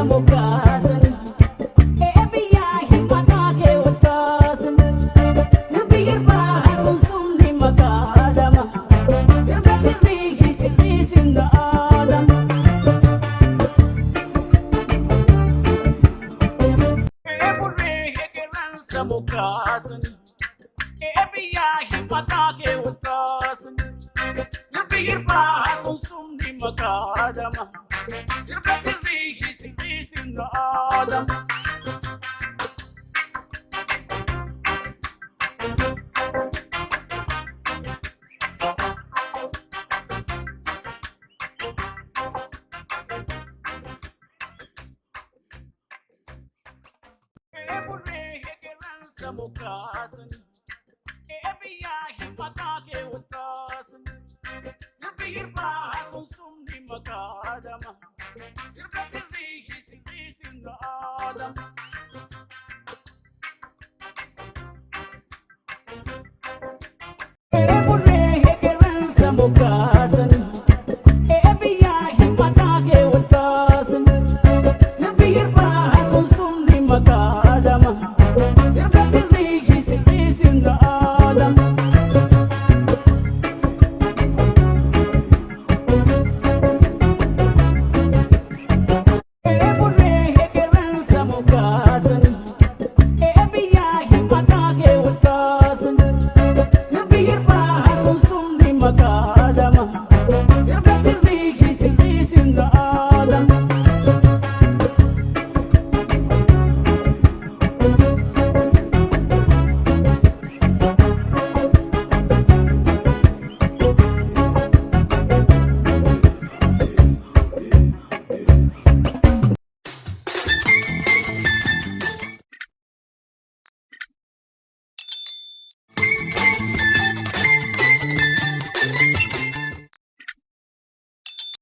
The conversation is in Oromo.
Mukasan, Ebia, Hipatake, Wakasan, Zubir Bahasun Sumdi Makadama, Zubati, she's in the Adam. Mukasan, Ebia, Hipatake, Wakasan, Zubir Bahasun Sumdi Makadama, Zubati, she's in the Adam. Mukasan.